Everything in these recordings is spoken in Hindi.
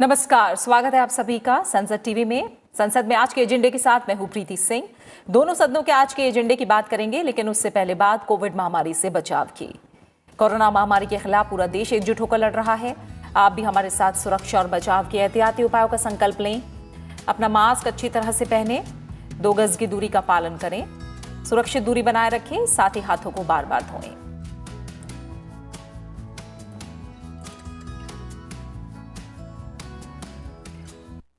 नमस्कार, स्वागत है आप सभी का संसद टीवी में। संसद में आज के एजेंडे के साथ मैं हूं प्रीति सिंह। दोनों सदनों के आज के एजेंडे की बात करेंगे, लेकिन उससे पहले बात कोविड महामारी से बचाव की। कोरोना महामारी के खिलाफ पूरा देश एकजुट होकर लड़ रहा है। आप भी हमारे साथ सुरक्षा और बचाव के एहतियाती उपायों का संकल्प लें। अपना मास्क अच्छी तरह से पहने, 2 गज की दूरी का पालन करें, सुरक्षित दूरी बनाए रखें, साथ ही हाथों को बार बार धोएं।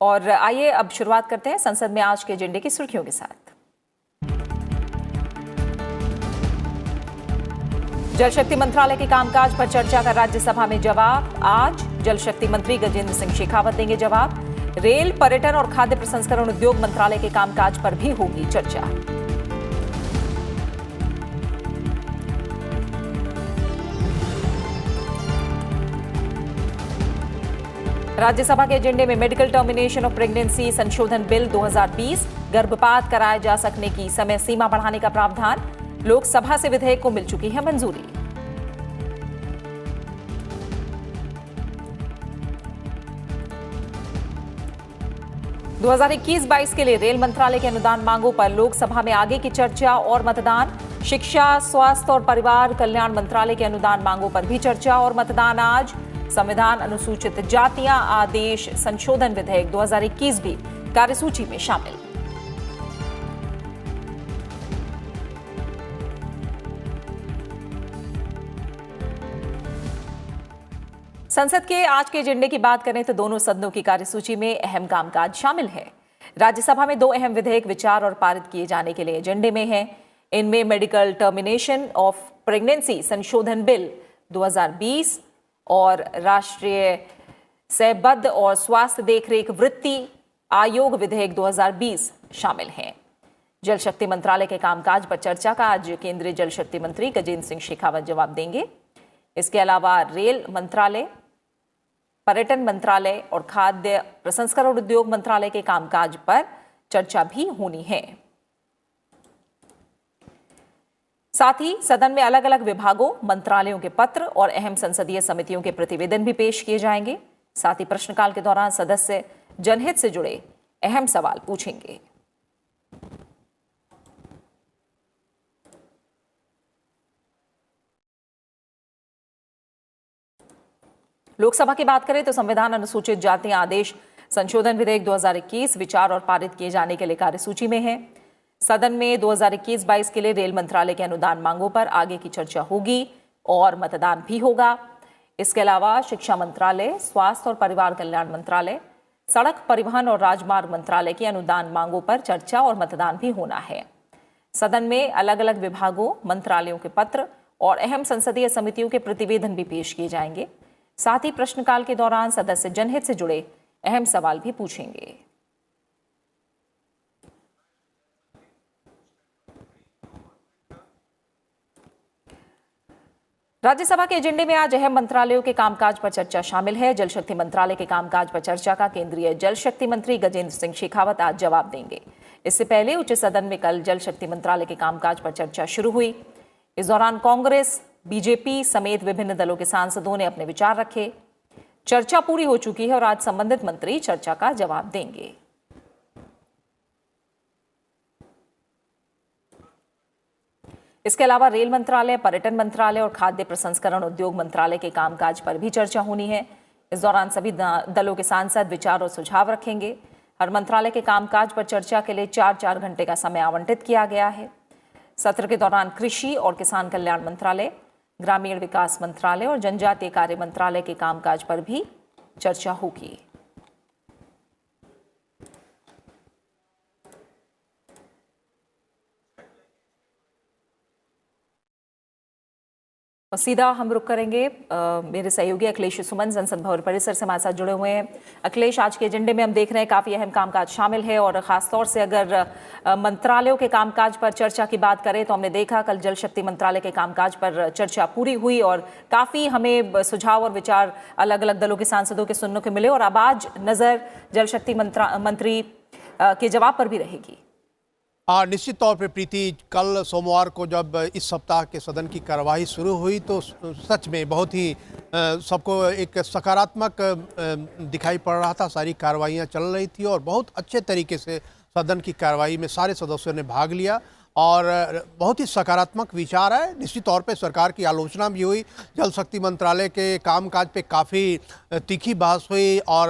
और आइए अब शुरुआत करते हैं संसद में आज के एजेंडे की सुर्खियों के साथ। जल शक्ति मंत्रालय के कामकाज पर चर्चा का राज्यसभा में जवाब। आज जल शक्ति मंत्री गजेंद्र सिंह शेखावत देंगे जवाब। रेल, पर्यटन और खाद्य प्रसंस्करण उद्योग मंत्रालय के कामकाज पर भी होगी चर्चा। राज्यसभा के एजेंडे में मेडिकल टर्मिनेशन ऑफ प्रेगनेंसी संशोधन बिल 2020, गर्भपात कराए जा सकने की समय सीमा बढ़ाने का प्रावधान। लोकसभा से विधेयक को मिल चुकी है मंजूरी। दो 2021-22 के लिए रेल मंत्रालय के अनुदान मांगों पर लोकसभा में आगे की चर्चा और मतदान। शिक्षा, स्वास्थ्य और परिवार कल्याण मंत्रालय के अनुदान मांगों पर भी चर्चा और मतदान आज। संविधान अनुसूचित जातियां आदेश संशोधन विधेयक 2021 भी कार्यसूची में शामिल। संसद के आज के एजेंडे की बात करें तो दोनों सदनों की कार्यसूची में अहम कामकाज शामिल है। राज्यसभा में 2 अहम विधेयक विचार और पारित किए जाने के लिए एजेंडे में हैं। इनमें मेडिकल टर्मिनेशन ऑफ प्रेगनेंसी संशोधन बिल 2020 और राष्ट्रीय सहबद्ध और स्वास्थ्य देखरेख वृत्ति आयोग विधेयक 2020 शामिल हैं। जल शक्ति मंत्रालय के कामकाज पर चर्चा का आज केंद्रीय जल शक्ति मंत्री गजेंद्र सिंह शेखावत जवाब देंगे। इसके अलावा रेल मंत्रालय, पर्यटन मंत्रालय और खाद्य प्रसंस्करण उद्योग मंत्रालय के कामकाज पर चर्चा भी होनी है। साथ ही सदन में अलग अलग विभागों, मंत्रालयों के पत्र और अहम संसदीय समितियों के प्रतिवेदन भी पेश किए जाएंगे। साथ ही प्रश्नकाल के दौरान सदस्य जनहित से जुड़े अहम सवाल पूछेंगे। लोकसभा की बात करें तो संविधान अनुसूचित जातियां आदेश संशोधन विधेयक 2021 विचार और पारित किए जाने के लिए कार्यसूची में है। सदन में 2021-22 के लिए रेल मंत्रालय के अनुदान मांगों पर आगे की चर्चा होगी और मतदान भी होगा। इसके अलावा शिक्षा मंत्रालय, स्वास्थ्य और परिवार कल्याण मंत्रालय, सड़क परिवहन और राजमार्ग मंत्रालय की अनुदान मांगों पर चर्चा और मतदान भी होना है। सदन में अलग अलग विभागों, मंत्रालयों के पत्र और अहम संसदीय समितियों के प्रतिवेदन भी पेश किए जाएंगे। साथ ही प्रश्नकाल के दौरान सदस्य जनहित से जुड़े अहम सवाल भी पूछेंगे। राज्यसभा के एजेंडे में आज अहम मंत्रालयों के कामकाज पर चर्चा शामिल है। जल शक्ति मंत्रालय के कामकाज पर चर्चा का केंद्रीय जल शक्ति मंत्री गजेंद्र सिंह शेखावत आज जवाब देंगे। इससे पहले उच्च सदन में कल जल शक्ति मंत्रालय के कामकाज पर चर्चा शुरू हुई। इस दौरान कांग्रेस, बीजेपी समेत विभिन्न दलों के सांसदों ने अपने विचार रखे। चर्चा पूरी हो चुकी है और आज संबंधित मंत्री चर्चा का जवाब देंगे। इसके अलावा रेल मंत्रालय, पर्यटन मंत्रालय और खाद्य प्रसंस्करण उद्योग मंत्रालय के कामकाज पर भी चर्चा होनी है। इस दौरान सभी दलों के सांसद विचार और सुझाव रखेंगे। हर मंत्रालय के कामकाज पर चर्चा के लिए 4-4 घंटे का समय आवंटित किया गया है। सत्र के दौरान कृषि और किसान कल्याण मंत्रालय, ग्रामीण विकास मंत्रालय और जनजातीय कार्य मंत्रालय के कामकाज पर भी चर्चा होगी। और सीधा हम रुक करेंगे मेरे सहयोगी अखिलेश सुमन संसद भवन परिसर से हमारे साथ जुड़े हुए हैं। अखिलेश, आज के एजेंडे में हम देख रहे हैं काफ़ी अहम कामकाज शामिल है और ख़ासतौर से अगर मंत्रालयों के कामकाज पर चर्चा की बात करें तो हमने देखा कल जल शक्ति मंत्रालय के कामकाज पर चर्चा पूरी हुई और काफ़ी हमें सुझाव और विचार अलग अलग दलों के सांसदों के सुनने को मिले और अब आज नज़र जल शक्ति मंत्री के जवाब पर भी रहेगी। निश्चित तौर पे प्रीति, कल सोमवार को जब इस सप्ताह के सदन की कार्यवाही शुरू हुई तो सच में बहुत ही सबको एक सकारात्मक दिखाई पड़ रहा था। सारी कार्रवाइयाँ चल रही थी और बहुत अच्छे तरीके से सदन की कार्यवाही में सारे सदस्यों ने भाग लिया और बहुत ही सकारात्मक विचार है। निश्चित तौर पे सरकार की आलोचना भी हुई, जल शक्ति मंत्रालय के कामकाज पे काफ़ी तीखी बहस हुई और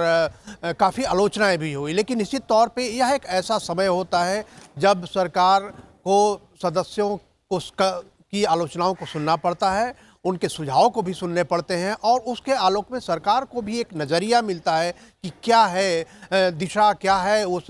काफ़ी आलोचनाएं भी हुई। लेकिन निश्चित तौर पे यह एक ऐसा समय होता है जब सरकार को सदस्यों को की आलोचनाओं को सुनना पड़ता है, उनके सुझाव को भी सुनने पड़ते हैं और उसके आलोक में सरकार को भी एक नज़रिया मिलता है कि क्या है दिशा, क्या है उस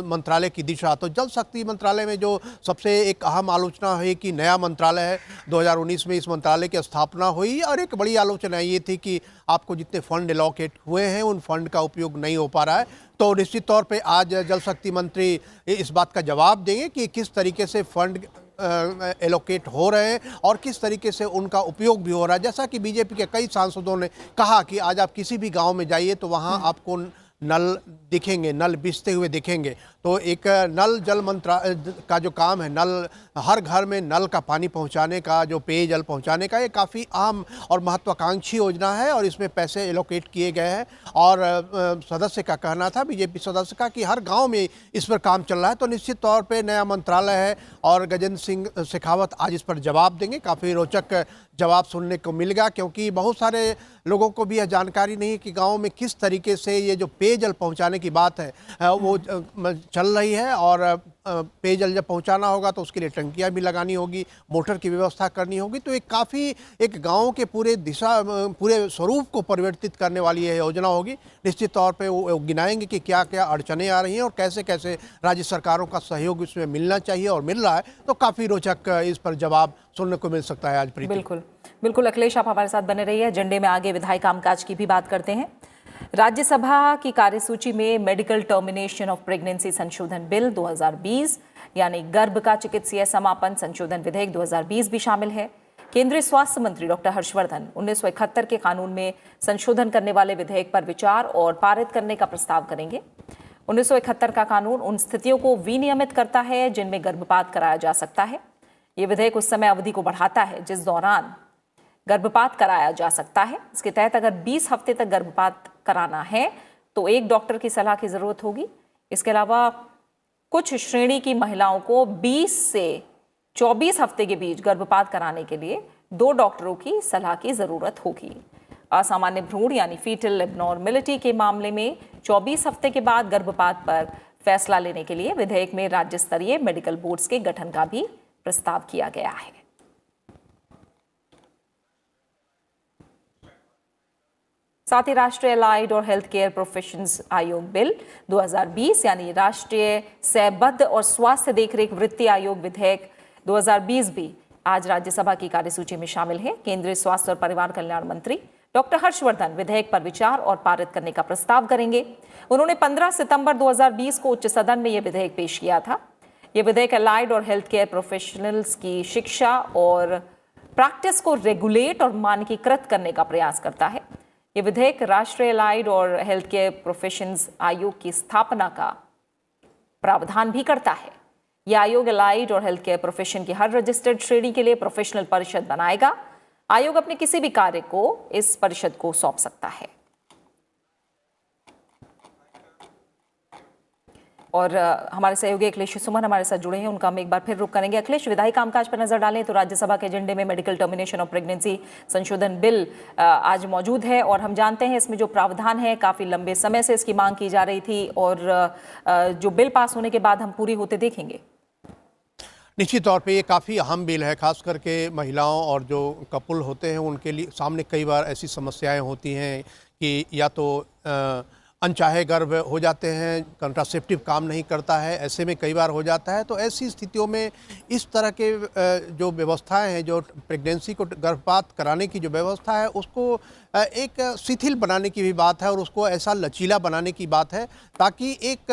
मंत्रालय की दिशा। तो जल शक्ति मंत्रालय में जो सबसे एक अहम आलोचना है कि नया मंत्रालय है, 2019 में इस मंत्रालय की स्थापना हुई और एक बड़ी आलोचना ये थी कि आपको जितने फंड एलोकेट हुए हैं उन फंड का उपयोग नहीं हो पा रहा है। तो निश्चित तौर पे आज जल शक्ति मंत्री इस बात का जवाब देंगे कि किस तरीके से फंड एलोकेट हो रहे हैं और किस तरीके से उनका उपयोग भी हो रहा है। जैसा कि बीजेपी के कई सांसदों ने कहा कि आज आप किसी भी गांव में जाइए तो वहां आपको नल दिखेंगे, नल बिछते हुए दिखेंगे। तो एक नल जल मंत्रालय का जो काम है, नल हर घर में नल का पानी पहुंचाने का, जो पेयजल पहुंचाने का, ये काफ़ी अहम और महत्वाकांक्षी योजना है और इसमें पैसे एलोकेट किए गए हैं। और सदस्य का कहना था, बीजेपी सदस्य का, कि हर गांव में इस पर काम चल रहा है। तो निश्चित तौर पे नया मंत्रालय है और गजेंद्र सिंह शेखावत आज इस पर जवाब देंगे। काफ़ी रोचक जवाब सुनने को मिलेगा क्योंकि बहुत सारे लोगों को भी यह जानकारी नहीं है कि गाँव में किस तरीके से ये जो पेयजल पहुँचाने की बात है वो चल रही है। और पेयजल जब पहुंचाना होगा तो उसके लिए टंकियां भी लगानी होगी, मोटर की व्यवस्था करनी होगी। तो एक काफ़ी एक गांव के पूरे स्वरूप को परिवर्तित करने वाली यह योजना होगी। निश्चित तौर पे वो गिनाएंगे कि क्या क्या अड़चनें आ रही हैं और कैसे कैसे राज्य सरकारों का सहयोग इसमें मिलना चाहिए और मिल रहा है। तो काफ़ी रोचक इस पर जवाब सुनने को मिल सकता है आज। प्रीति, बिल्कुल बिल्कुल अखिलेश, आप हमारे साथ बने रहिए। एजेंडे में आगे विधायी कामकाज की भी बात करते हैं। राज्यसभा की कार्यसूची में मेडिकल टर्मिनेशन ऑफ प्रेगनेंसी संशोधन बिल 2020 यानी गर्भ का चिकित्सीय समापन संशोधन विधेयक 2020 भी शामिल है। केंद्रीय स्वास्थ्य मंत्री डॉक्टर हर्षवर्धन 1971 के कानून में संशोधन करने वाले विधेयक पर विचार और पारित करने का प्रस्ताव करेंगे। 1971 का कानून उन स्थितियों को विनियमित करता है जिनमें गर्भपात कराया जा सकता है। ये विधेयक उस समय अवधि को बढ़ाता है जिस दौरान गर्भपात कराया जा सकता है। इसके तहत अगर 20 हफ्ते तक गर्भपात कराना है तो एक डॉक्टर की सलाह की जरूरत होगी। इसके अलावा कुछ श्रेणी की महिलाओं को 20 से 24 हफ्ते के बीच गर्भपात कराने के लिए 2 डॉक्टरों की सलाह की जरूरत होगी। असामान्य भ्रूण यानी फीटल एब्नॉर्मेलिटी के मामले में 24 हफ्ते के बाद गर्भपात पर फैसला लेने के लिए विधेयक में राज्य स्तरीय मेडिकल बोर्ड्स के गठन का भी प्रस्ताव किया गया है। साथ ही राष्ट्रीय अलाइड और हेल्थ केयर प्रोफेशंस आयोग बिल 2020 यानी राष्ट्रीय सहबद्ध और स्वास्थ्य देखरेख वृत्ति आयोग विधेयक 2020 भी आज राज्यसभा की कार्यसूची में शामिल है। केंद्रीय स्वास्थ्य और परिवार कल्याण मंत्री डॉक्टर हर्षवर्धन विधेयक पर विचार और पारित करने का प्रस्ताव करेंगे। उन्होंने 15 सितंबर 2020 को उच्च सदन में यह विधेयक पेश किया था। यह विधेयक अलाइड और हेल्थ केयर प्रोफेशनल्स की शिक्षा और प्रैक्टिस को रेगुलेट और मानकीकृत करने का प्रयास करता है। यह विधेयक राष्ट्रीय अलाइड और हेल्थ केयर प्रोफेशंस आयोग की स्थापना का प्रावधान भी करता है। यह आयोग अलाइड और हेल्थ केयर प्रोफेशन की हर रजिस्टर्ड श्रेणी के लिए प्रोफेशनल परिषद बनाएगा। आयोग अपने किसी भी कार्य को इस परिषद को सौंप सकता है। और हमारे सहयोगी अखिलेश सुमन हमारे साथ जुड़े हैं, उनका हम एक बार फिर रुख करेंगे। अखिलेश, विधायी कामकाज पर नजर डालें तो राज्यसभा के एजेंडे में मेडिकल टर्मिनेशन ऑफ प्रेगनेंसी संशोधन बिल आज मौजूद है और हम जानते हैं इसमें जो प्रावधान है काफी लंबे समय से इसकी मांग की जा रही थी और जो बिल पास होने के बाद हम पूरी होते देखेंगे। निश्चित तौर पे ये काफ़ी अहम बिल है, खास करके महिलाओं और जो कपल होते हैं उनके लिए सामने कई बार ऐसी समस्याएं होती हैं कि या तो अनचाहे गर्भ हो जाते हैं, कंट्रासेप्टिव काम नहीं करता है, ऐसे में कई बार हो जाता है। तो ऐसी स्थितियों में इस तरह के जो व्यवस्थाएं हैं, जो प्रेगनेंसी को गर्भपात कराने की जो व्यवस्था है उसको एक शिथिल बनाने की भी बात है और उसको ऐसा लचीला बनाने की बात है ताकि एक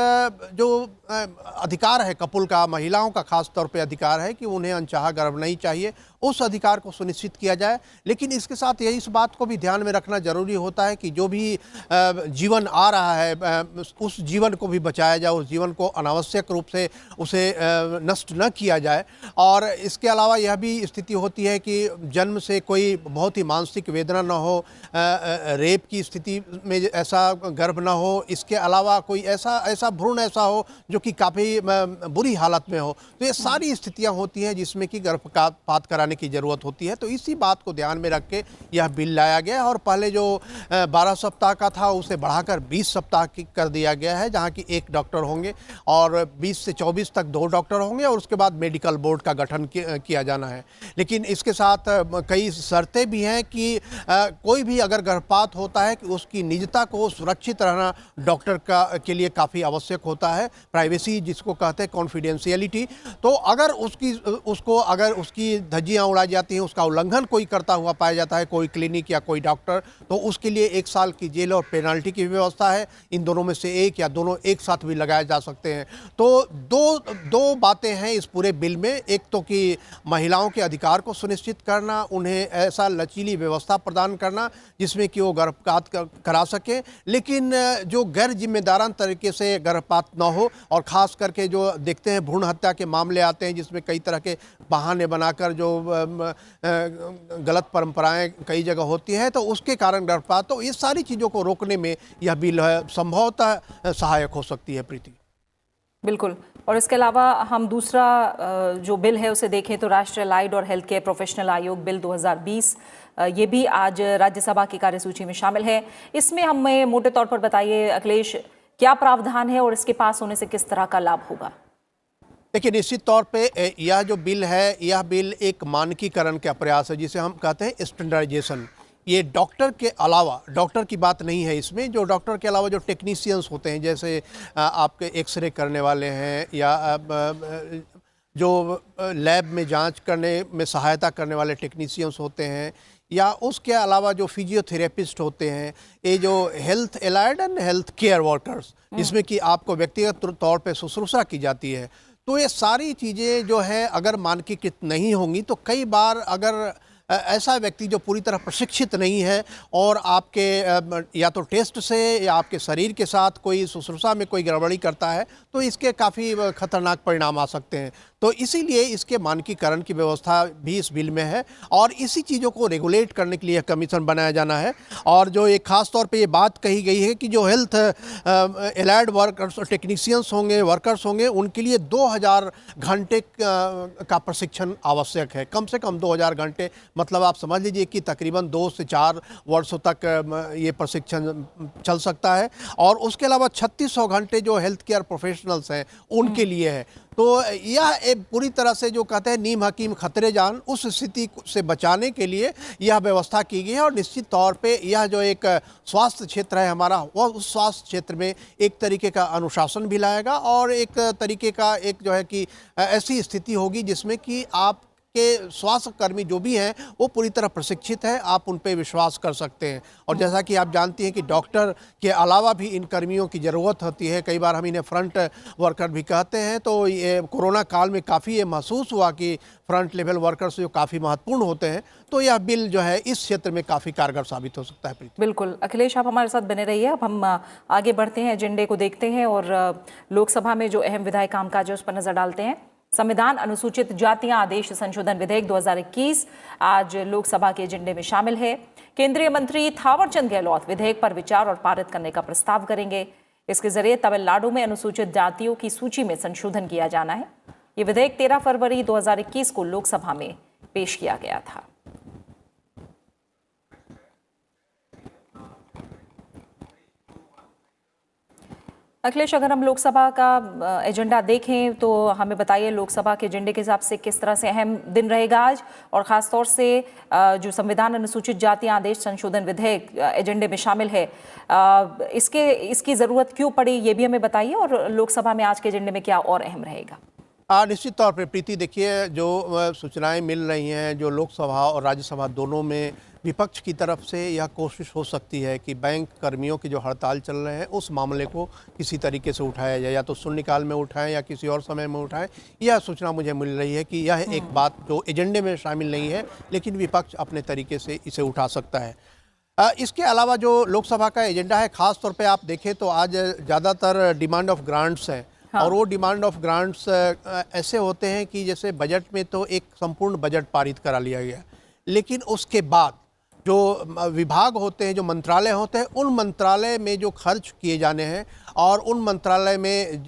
जो अधिकार है कपुल का, महिलाओं का खास तौर पे अधिकार है कि उन्हें अनचाहा गर्भ नहीं चाहिए, उस अधिकार को सुनिश्चित किया जाए। लेकिन इसके साथ यही इस बात को भी ध्यान में रखना जरूरी होता है कि जो भी जीवन आ रहा है उस जीवन को भी बचाया जाए, उस जीवन को अनावश्यक रूप से उसे नष्ट न किया जाए। और इसके अलावा यह भी स्थिति होती है कि जन्म से कोई बहुत ही मानसिक वेदना न हो, रेप की स्थिति में ऐसा गर्भ न हो, इसके अलावा कोई ऐसा भ्रूण ऐसा हो जो कि काफ़ी बुरी हालत में हो। तो ये सारी स्थितियां होती हैं जिसमें कि गर्भपात कराने की ज़रूरत होती है। तो इसी बात को ध्यान में रख के यह बिल लाया गया है और पहले जो 12 सप्ताह का था उसे बढ़ाकर 20 सप्ताह की कर दिया गया है, जहां कि एक डॉक्टर होंगे और 20 से 24 तक 2 डॉक्टर होंगे और उसके बाद मेडिकल बोर्ड का गठन किया जाना है। लेकिन इसके साथ कई शर्तें भी हैं कि कोई भी अगर गर्भपात होता है कि उसकी निजता को सुरक्षित रहना डॉक्टर के लिए काफ़ी आवश्यक होता है, प्राइवेसी जिसको कहते हैं, कॉन्फिडेंशियलिटी। तो अगर अगर उसकी धज्जियाँ उड़ाई जाती हैं, उसका उल्लंघन कोई करता हुआ पाया जाता है, कोई क्लिनिक या कोई डॉक्टर, तो उसके लिए 1 साल की जेल और पेनल्टी की व्यवस्था है। इन दोनों में से एक या दोनों एक साथ भी लगाए जा सकते हैं। तो दो बातें हैं इस पूरे बिल में। एक तो कि महिलाओं के अधिकार को सुनिश्चित करना, उन्हें ऐसा लचीली व्यवस्था प्रदान करना जिसमें कि वो गर्भपात करा सके, लेकिन जो गैर जिम्मेदारान तरीके से गर्भपात न हो। और ख़ास करके जो देखते हैं भ्रूण हत्या के मामले आते हैं जिसमें कई तरह के बहाने बनाकर जो गलत परंपराएं कई जगह होती हैं, तो उसके कारण गर्भपात, तो ये सारी चीज़ों को रोकने में यह बिल संभवतः सहायक हो सकती है। प्रीति, बिल्कुल। और इसके अलावा हम दूसरा जो बिल है उसे देखें तो राष्ट्रीय अलाइड और हेल्थ केयर प्रोफेशनल आयोग बिल 2020, ये भी आज राज्यसभा की कार्यसूची में शामिल है। इसमें हमें मोटे तौर पर बताइए अखिलेश, क्या प्रावधान है और इसके पास होने से किस तरह का लाभ होगा? देखिए, निश्चित तौर पे यह जो बिल है, यह बिल एक मानकीकरण का प्रयास है जिसे हम कहते हैं स्टैंडर्डाइजेशन। ये डॉक्टर के अलावा, डॉक्टर की बात नहीं है इसमें, जो डॉक्टर के अलावा जो टेक्नीशियंस होते हैं, जैसे आपके एक्सरे करने वाले हैं या जो लैब में जांच करने में सहायता करने वाले टेक्नीशियंस होते हैं, या उसके अलावा जो फिजियोथेरेपिस्ट होते हैं, ये जो health allied and health care workers, जिसमें कि आपको व्यक्तिगत तौर पे शुश्रूषा की जाती है, तो ये सारी चीज़ें जो है अगर मानकीकृत नहीं होंगी तो कई बार अगर ऐसा व्यक्ति जो पूरी तरह प्रशिक्षित नहीं है और आपके या तो टेस्ट से या आपके शरीर के साथ कोई शुश्रूषा में कोई गड़बड़ी करता है, तो इसके काफ़ी खतरनाक परिणाम आ सकते हैं। तो इसीलिए इसके मानकीकरण की व्यवस्था भी इस बिल में है और इसी चीज़ों को रेगुलेट करने के लिए कमीशन बनाया जाना है। और जो एक खास तौर पे ये बात कही गई है कि जो हेल्थ एलाइड वर्कर्स, टेक्नीशियंस होंगे, वर्कर्स होंगे, उनके लिए 2000 घंटे का प्रशिक्षण आवश्यक है, कम से कम 2000 घंटे। मतलब आप समझ लीजिए कि तकरीबन 2 से 4 वर्षों तक ये प्रशिक्षण चल सकता है। और उसके अलावा 3600 घंटे जो हेल्थ केयर प्रोफेशनल्स हैं उनके लिए है। तो यह एक पूरी तरह से जो कहते हैं नीम हकीम खतरे जान, उस स्थिति से बचाने के लिए यह व्यवस्था की गई है। और निश्चित तौर पे यह जो एक स्वास्थ्य क्षेत्र है हमारा, वह उस स्वास्थ्य क्षेत्र में एक तरीके का अनुशासन भी लाएगा और एक तरीके का एक जो है कि ऐसी स्थिति होगी जिसमें कि आप के स्वास्थ्य कर्मी जो भी हैं वो पूरी तरह प्रशिक्षित हैं, आप उन पे विश्वास कर सकते हैं। और जैसा कि आप जानती हैं कि डॉक्टर के अलावा भी इन कर्मियों की ज़रूरत होती है, कई बार हम इन्हें फ्रंट वर्कर भी कहते हैं। तो ये कोरोना काल में काफ़ी ये महसूस हुआ कि फ्रंट लेवल वर्कर्स जो काफ़ी महत्वपूर्ण होते हैं, तो यह बिल जो है इस क्षेत्र में काफ़ी कारगर साबित हो सकता है। प्रीति, बिल्कुल। अखिलेश, आप हमारे साथ बने रहिए। अब हम आगे बढ़ते हैं, एजेंडे को देखते हैं और लोकसभा में जो अहम विधायी कामकाज है उस पर नजर डालते हैं। संविधान अनुसूचित जातियां आदेश संशोधन विधेयक 2021 आज लोकसभा के एजेंडे में शामिल है। केंद्रीय मंत्री थावरचंद गहलोत विधेयक पर विचार और पारित करने का प्रस्ताव करेंगे। इसके जरिए तमिलनाडु में अनुसूचित जातियों की सूची में संशोधन किया जाना है। ये विधेयक 13 फरवरी 2021 को लोकसभा में पेश किया गया था। अखिलेश, अगर हम लोकसभा का एजेंडा देखें तो हमें बताइए लोकसभा के एजेंडे के हिसाब से किस तरह से अहम दिन रहेगा आज, और ख़ास तौर से जो संविधान अनुसूचित जाति आदेश संशोधन विधेयक एजेंडे में शामिल है, इसकी ज़रूरत क्यों पड़ी ये भी हमें बताइए, और लोकसभा में आज के एजेंडे में क्या और अहम रहेगा। निश्चित तौर पे प्रीति, देखिए जो सूचनाएं मिल रही हैं, जो लोकसभा और राज्यसभा दोनों में विपक्ष की तरफ से यह कोशिश हो सकती है कि बैंक कर्मियों की जो हड़ताल चल रहे हैं उस मामले को किसी तरीके से उठाया जाए, या तो शून्यकाल में उठाएं या किसी और समय में उठाएं। यह सूचना मुझे मिल रही है कि यह एक बात जो एजेंडे में शामिल नहीं है, लेकिन विपक्ष अपने तरीके से इसे उठा सकता है। इसके अलावा जो लोकसभा का एजेंडा है, खास तौर पे आप देखें तो आज ज़्यादातर डिमांड ऑफ ग्रांट्स है। हाँ। और वो डिमांड ऑफ ग्रांट्स ऐसे होते हैं कि जैसे बजट में तो एक संपूर्ण बजट पारित करा लिया गया, लेकिन उसके बाद जो विभाग होते हैं, जो मंत्रालय होते हैं, उन मंत्रालय में जो खर्च किए जाने हैं और उन मंत्रालय में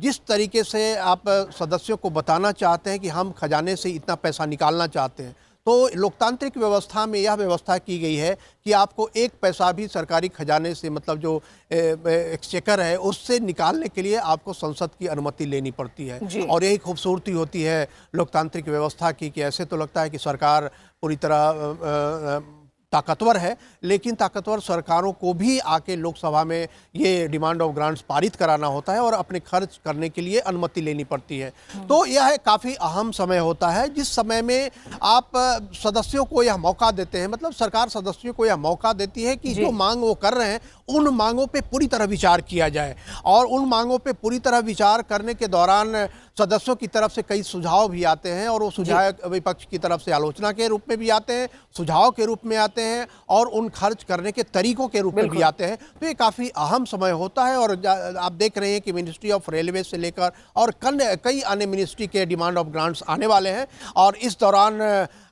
जिस तरीके से आप सदस्यों को बताना चाहते हैं कि हम खजाने से इतना पैसा निकालना चाहते हैं, तो लोकतांत्रिक व्यवस्था में यह व्यवस्था की गई है कि आपको एक पैसा भी सरकारी खजाने से, मतलब जो एक्सचेकर है, उससे निकालने के लिए आपको संसद की अनुमति लेनी पड़ती है। और यही खूबसूरती होती है लोकतांत्रिक व्यवस्था की कि ऐसे तो लगता है कि सरकार पूरी तरह ताकतवर है, लेकिन ताकतवर सरकारों को भी आके लोकसभा में ये डिमांड ऑफ ग्रांट्स पारित कराना होता है और अपने खर्च करने के लिए अनुमति लेनी पड़ती है। तो यह काफ़ी अहम समय होता है, जिस समय में आप सदस्यों को यह मौका देते हैं, मतलब सरकार सदस्यों को यह मौका देती है कि जो मांग वो कर रहे हैं उन मांगों पे पूरी तरह विचार किया जाए, और उन मांगों पे पूरी तरह विचार करने के दौरान सदस्यों की तरफ से कई सुझाव भी आते हैं, और वो सुझाव विपक्ष की तरफ से आलोचना के रूप में भी आते हैं, सुझाव के रूप में आते हैं, और उन खर्च करने के तरीकों के रूप में भी आते हैं। तो ये काफ़ी अहम समय होता है। और आप देख रहे हैं कि मिनिस्ट्री ऑफ रेलवे से लेकर और कई अन्य मिनिस्ट्री के डिमांड ऑफ ग्रांट्स आने वाले हैं, और इस दौरान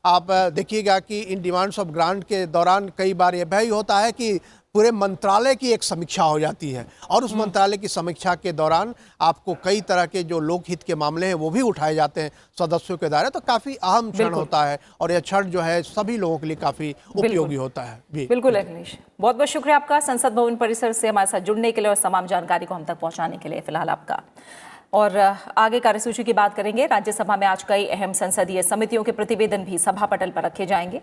आप देखिएगा कि इन डिमांड्स ऑफ ग्रांट के दौरान कई बार यह भी होता है कि पूरे मंत्रालय की एक समीक्षा हो जाती है, और उस मंत्रालय की समीक्षा के दौरान आपको कई तरह के जो लोकहित के मामले हैं वो भी उठाए जाते हैं सदस्यों के द्वारा। तो काफ़ी अहम क्षण होता है, और यह क्षण जो है सभी लोगों के लिए काफ़ी उपयोगी होता है। बिल्कुल अखिलेश, बहुत बहुत शुक्रिया आपका संसद भवन परिसर से हमारे साथ जुड़ने के लिए और तमाम जानकारी को हम तक पहुंचाने के लिए फिलहाल आपका। और आगे कार्यसूची की बात करेंगे। राज्यसभा में आज कई अहम संसदीय समितियों के प्रतिवेदन भी सभा पटल पर रखे जाएंगे।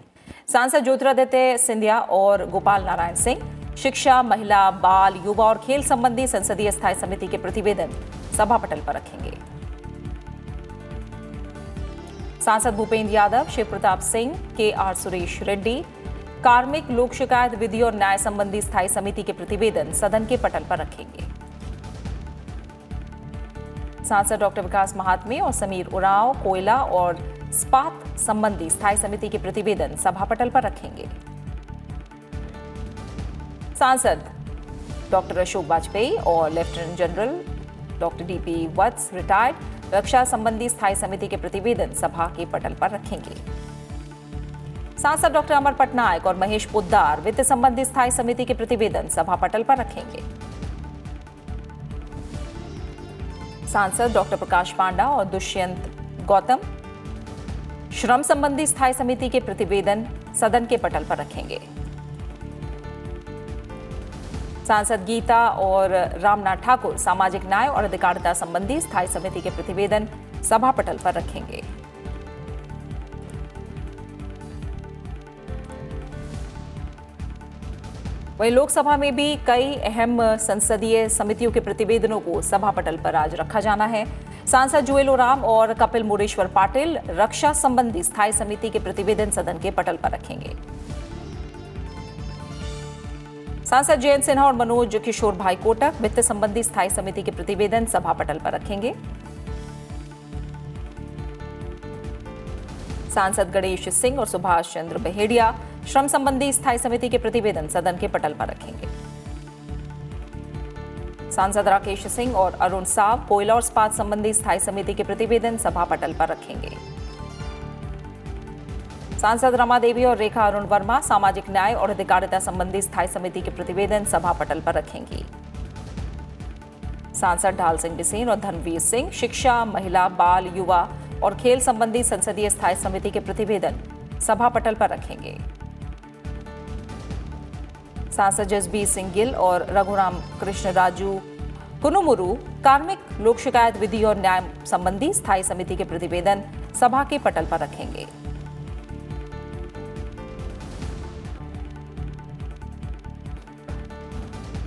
सांसद ज्योतिरादित्य सिंधिया और गोपाल नारायण सिंह शिक्षा, महिला, बाल, युवा और खेल संबंधी संसदीय स्थायी समिति के प्रतिवेदन सभा पटल पर रखेंगे। सांसद भूपेंद्र यादव, शिव प्रताप सिंह, के.आर. सुरेश रेड्डी कार्मिक लोक शिकायत विधि और न्याय संबंधी स्थायी समिति के प्रतिवेदन सदन के पटल पर रखेंगे। सांसद डॉक्टर विकास महात्मे और समीर उरांव कोयला और इस्पात संबंधी स्थायी समिति के प्रतिवेदन सभा पटल पर रखेंगे। सांसद डॉक्टर अशोक वाजपेयी और लेफ्टिनेंट जनरल डॉक्टर डी.पी. वत्स रिटायर्ड रक्षा संबंधी स्थायी समिति के प्रतिवेदन सभा के पटल पर रखेंगे। सांसद डॉक्टर अमर पटनायक और महेश पोद्दार वित्त संबंधी स्थायी समिति के प्रतिवेदन सभा पटल पर रखेंगे। सांसद डॉक्टर प्रकाश पांडा और दुष्यंत गौतम श्रम संबंधी स्थायी समिति के प्रतिवेदन सदन के पटल पर रखेंगे। सांसद गीता और रामनाथ ठाकुर सामाजिक न्याय और अधिकारिता संबंधी स्थायी समिति के प्रतिवेदन सभा पटल पर रखेंगे। वहीं लोकसभा में भी कई अहम संसदीय समितियों के प्रतिवेदनों को सभा पटल पर आज रखा जाना है। सांसद जुएल ओराम और कपिल मोरेश्वर पाटिल रक्षा संबंधी स्थायी समिति के प्रतिवेदन सदन के पटल पर रखेंगे। सांसद जयंत सिन्हा और मनोज किशोर भाई कोटक वित्त संबंधी स्थायी समिति के प्रतिवेदन सभा पटल पर रखेंगे। सांसद गणेश सिंह और सुभाष चंद्र बहेड़िया श्रम संबंधी स्थायी समिति के प्रतिवेदन सदन के पटल पर रखेंगे। सांसद राकेश सिंह और अरुण साव कोयला और इस्पात संबंधी स्थायी समिति के प्रतिवेदन सभा पटल पर रखेंगे। सांसद रमा देवी और रेखा अरुण वर्मा सामाजिक न्याय और अधिकारिता संबंधी स्थायी समिति के प्रतिवेदन सभा पटल पर रखेंगी। सांसद ढाल सिंह बिसेन और धनवीर सिंह शिक्षा, महिला, बाल, युवा और खेल संबंधी संसदीय स्थायी समिति के प्रतिवेदन सभा पटल पर रखेंगे। सांसद जसबीर सिंह गिल और रघुराम कृष्ण राजू कुनुमुरु कार्मिक लोक शिकायत विधि और न्याय संबंधी स्थायी समिति के प्रतिवेदन सभा के पटल पर रखेंगे।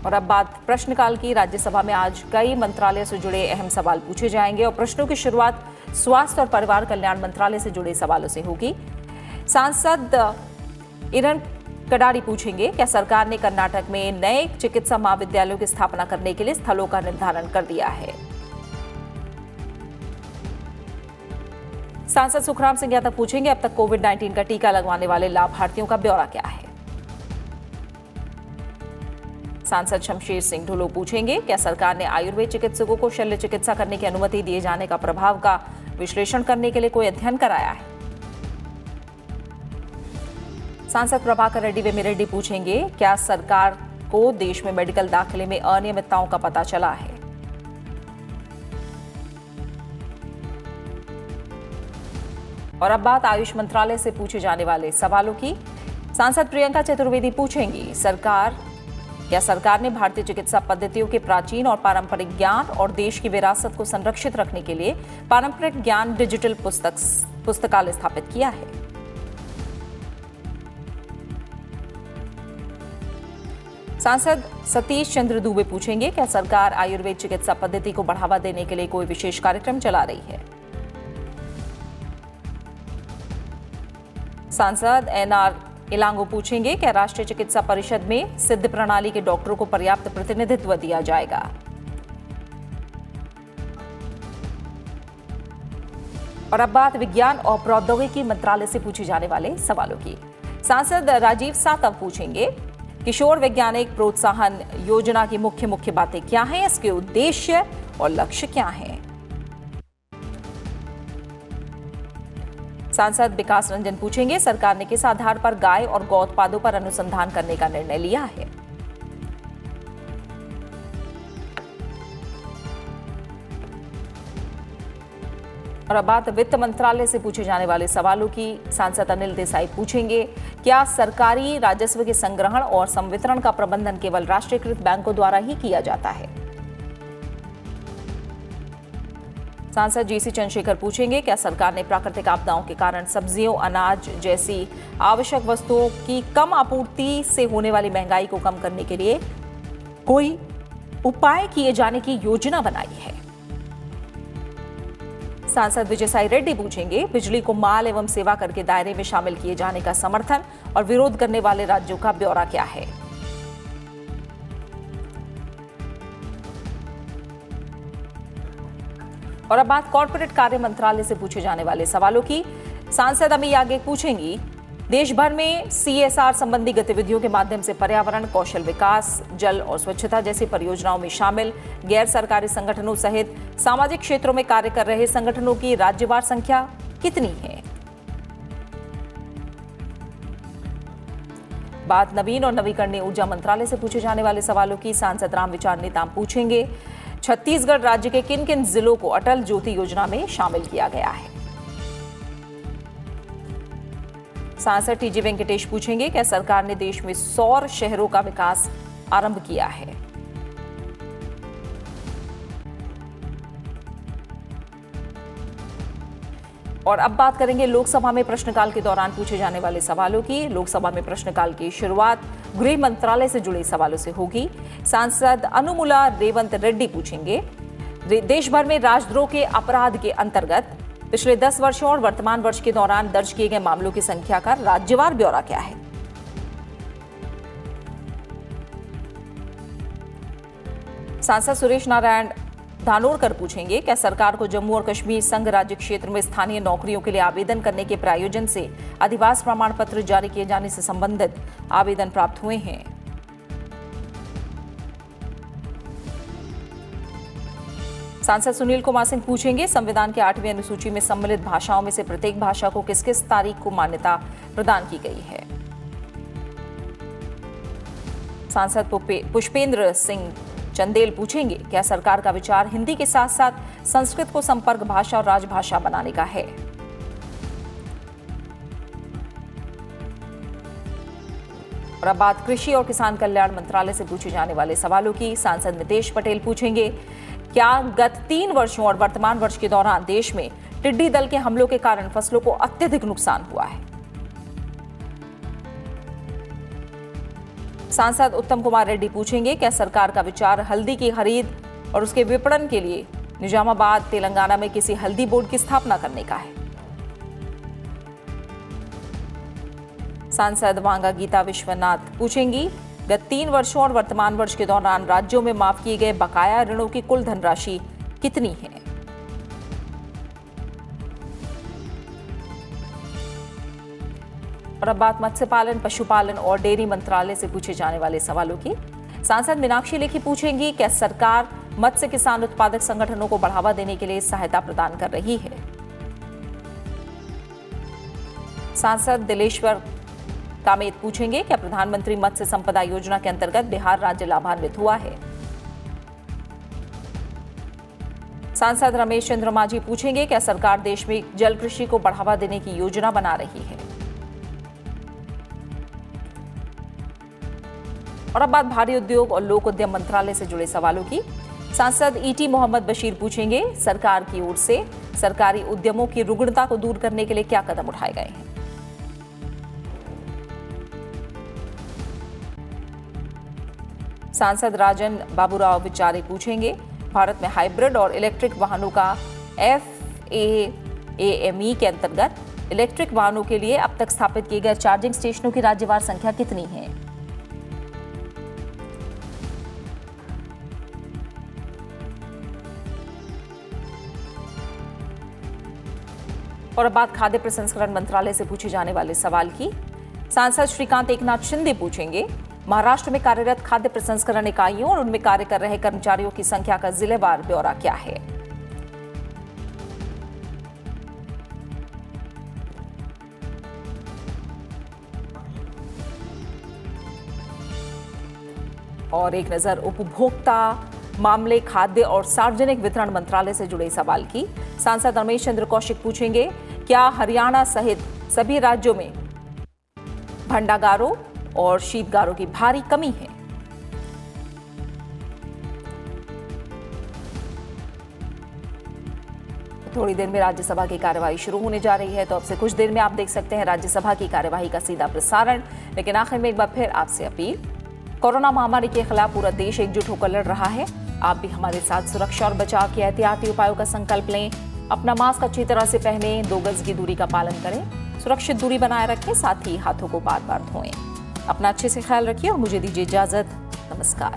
और अब बात प्रश्नकाल की। राज्यसभा में आज कई मंत्रालय से जुड़े अहम सवाल पूछे जाएंगे और प्रश्नों की शुरुआत स्वास्थ्य और परिवार कल्याण मंत्रालय से जुड़े सवालों से होगी। सांसद इरन कडारी पूछेंगे, क्या सरकार ने कर्नाटक में नए चिकित्सा महाविद्यालयों की स्थापना करने के लिए स्थलों का निर्धारण कर दिया है। सांसद सुखराम सिंह यादव पूछेंगे, अब तक कोविड-19 का टीका लगवाने वाले लाभार्थियों का ब्यौरा क्या है। सांसद शमशेर सिंह ढुलो पूछेंगे, क्या सरकार ने आयुर्वेद चिकित्सकों को शल्य चिकित्सा करने की अनुमति दिए जाने का प्रभाव का विश्लेषण करने के लिए कोई अध्ययन कराया है। सांसद प्रभाकर रेड्डी वेमिरेड्डी पूछेंगे, क्या सरकार को देश में मेडिकल दाखिले में अनियमितताओं का पता चला है। और अब बात आयुष मंत्रालय से पूछे जाने वाले सवालों की। सांसद प्रियंका चतुर्वेदी पूछेंगी, क्या सरकार ने भारतीय चिकित्सा पद्धतियों के प्राचीन और पारंपरिक ज्ञान और देश की विरासत को संरक्षित रखने के लिए पारंपरिक ज्ञान डिजिटल पुस्तकालय स्थापित किया है। सांसद सतीश चंद्र दुबे पूछेंगे, क्या सरकार आयुर्वेद चिकित्सा पद्धति को बढ़ावा देने के लिए कोई विशेष कार्यक्रम चला रही है। सांसद एनआर इलांगो पूछेंगे, क्या राष्ट्रीय चिकित्सा परिषद में सिद्ध प्रणाली के डॉक्टरों को पर्याप्त प्रतिनिधित्व दिया जाएगा। और अब बात विज्ञान और प्रौद्योगिकी मंत्रालय से पूछे जाने वाले सवालों की। सांसद राजीव सातव पूछेंगे, किशोर वैज्ञानिक प्रोत्साहन योजना की मुख्य बातें क्या हैं, इसके उद्देश्य और लक्ष्य क्या हैं। सांसद विकास रंजन पूछेंगे, सरकार ने किस आधार पर गाय और गौ उत्पादों पर अनुसंधान करने का निर्णय लिया है। और अब बात वित्त मंत्रालय से पूछे जाने वाले सवालों की। सांसद अनिल देसाई पूछेंगे, क्या सरकारी राजस्व के संग्रहण और संवितरण का प्रबंधन केवल राष्ट्रीयकृत बैंकों द्वारा ही किया जाता है। सांसद जीसी चंद्रशेखर पूछेंगे, क्या सरकार ने प्राकृतिक आपदाओं के कारण सब्जियों, अनाज जैसी आवश्यक वस्तुओं की कम आपूर्ति से होने वाली महंगाई को कम करने के लिए कोई उपाय किए जाने की योजना बनाई है। सांसद विजय साई रेड्डी पूछेंगे, बिजली को माल एवं सेवा कर के दायरे में शामिल किए जाने का समर्थन और विरोध करने वाले राज्यों का ब्यौरा क्या है। और अब बात कॉर्पोरेट कार्य मंत्रालय से पूछे जाने वाले सवालों की। सांसद अमी याज्ञ पूछेंगी, देश भर में सीएसआर संबंधी गतिविधियों के माध्यम से पर्यावरण, कौशल विकास, जल और स्वच्छता जैसी परियोजनाओं में शामिल गैर सरकारी संगठनों सहित सामाजिक क्षेत्रों में कार्य कर रहे संगठनों की राज्यवार संख्या कितनी है। बात नवीन और नवीकरणीय ऊर्जा मंत्रालय से पूछे जाने वाले सवालों की। सांसद रामविचार नेताम पूछेंगे, छत्तीसगढ़ राज्य के किन किन जिलों को अटल ज्योति योजना में शामिल किया गया है। सांसद टीजी वेंकटेश पूछेंगे, क्या सरकार ने देश में सौर शहरों का विकास आरंभ किया है। और अब बात करेंगे लोकसभा में प्रश्नकाल के दौरान पूछे जाने वाले सवालों की। लोकसभा में प्रश्नकाल की शुरुआत गृह मंत्रालय से जुड़े सवालों से होगी। सांसद अनुमुला रेवंत रेड्डी पूछेंगे, देश भर में राजद्रोह के अपराध के अंतर्गत पिछले 10 वर्षों और वर्तमान वर्ष के दौरान दर्ज किए गए मामलों की संख्या का राज्यवार ब्यौरा क्या है। सांसद सुरेश नारायण धानोरकर पूछेंगे, क्या सरकार को जम्मू और कश्मीर संघ राज्य क्षेत्र में स्थानीय नौकरियों के लिए आवेदन करने के प्रायोजन से अधिवास प्रमाण पत्र जारी किए जाने से संबंधित आवेदन प्राप्त हुए हैं। सांसद सुनील कुमार सिंह पूछेंगे, संविधान के 8वीं अनुसूची में सम्मिलित भाषाओं में से प्रत्येक भाषा को किस किस तारीख को मान्यता प्रदान की गई है। सांसद पुष्पेंद्र सिंह चंदेल पूछेंगे, क्या सरकार का विचार हिंदी के साथ साथ संस्कृत को संपर्क भाषा और राजभाषा बनाने का है। और अब बात कृषि और किसान कल्याण मंत्रालय से पूछे जाने वाले सवालों की। सांसद नितेश पटेल पूछेंगे, क्या गत 3 वर्षों और वर्तमान वर्ष के दौरान देश में टिड्डी दल के हमलों के कारण फसलों को अत्यधिक नुकसान हुआ है। सांसद उत्तम कुमार रेड्डी पूछेंगे क्या सरकार का विचार हल्दी की खरीद और उसके विपणन के लिए निजामाबाद तेलंगाना में किसी हल्दी बोर्ड की स्थापना करने का है। सांसद वांगा गीता विश्वनाथ पूछेंगी गत 3 वर्षों और वर्तमान वर्ष के दौरान राज्यों में माफ किए गए बकाया ऋणों की कुल धनराशि कितनी है। और अब बात मत्स्य पालन, पशुपालन और डेयरी मंत्रालय से पूछे जाने वाले सवालों की। सांसद मीनाक्षी लेखी पूछेंगी क्या सरकार मत्स्य किसान उत्पादक संगठनों को बढ़ावा देने के लिए सहायता प्रदान कर रही है। सांसद दिलेश्वर कामेत पूछेंगे क्या प्रधानमंत्री मत्स्य संपदा योजना के अंतर्गत बिहार राज्य लाभान्वित हुआ है। सांसद रमेश चंद्र मांझी पूछेंगे क्या सरकार देश में जल कृषि को बढ़ावा देने की योजना बना रही है। और अब बात भारी उद्योग और लोक उद्यम मंत्रालय से जुड़े सवालों की। सांसद ईटी मोहम्मद बशीर पूछेंगे सरकार की ओर से सरकारी उद्यमों की रुग्णता को दूर करने के लिए क्या कदम उठाए गए हैं। सांसद राजन बाबूराव विचारे पूछेंगे भारत में हाइब्रिड और इलेक्ट्रिक वाहनों का FAAME के अंतर्गत इलेक्ट्रिक वाहनों के लिए अब तक स्थापित किए गए चार्जिंग स्टेशनों की राज्यवार संख्या कितनी है। और अब बात खाद्य प्रसंस्करण मंत्रालय से पूछे जाने वाले सवाल की। सांसद श्रीकांत एकनाथ शिंदे पूछेंगे महाराष्ट्र में कार्यरत खाद्य प्रसंस्करण इकाइयों और उनमें कार्य कर रहे कर्मचारियों की संख्या का जिलेवार ब्यौरा क्या है। और एक नजर उपभोक्ता मामले, खाद्य और सार्वजनिक वितरण मंत्रालय से जुड़े सवाल की। सांसद रमेश चंद्र कौशिक पूछेंगे क्या हरियाणा सहित सभी राज्यों में भंडागारों और शीतगारों की भारी कमी है। थोड़ी देर में राज्यसभा की कार्यवाही शुरू होने जा रही है, तो अब से कुछ देर में आप देख सकते हैं राज्यसभा की कार्यवाही का सीधा प्रसारण। लेकिन आखिर में एक बार फिर आपसे अपील, कोरोना महामारी के खिलाफ पूरा देश एकजुट होकर लड़ रहा है। आप भी हमारे साथ सुरक्षा और बचाव के एहतियाती उपायों का संकल्प लें। अपना मास्क अच्छी तरह से पहनें, 2 गज की दूरी का पालन करें, सुरक्षित दूरी बनाए रखें, साथ ही हाथों को बार बार धोएं। अपना अच्छे से ख्याल रखिए और मुझे दीजिए इजाजत। नमस्कार।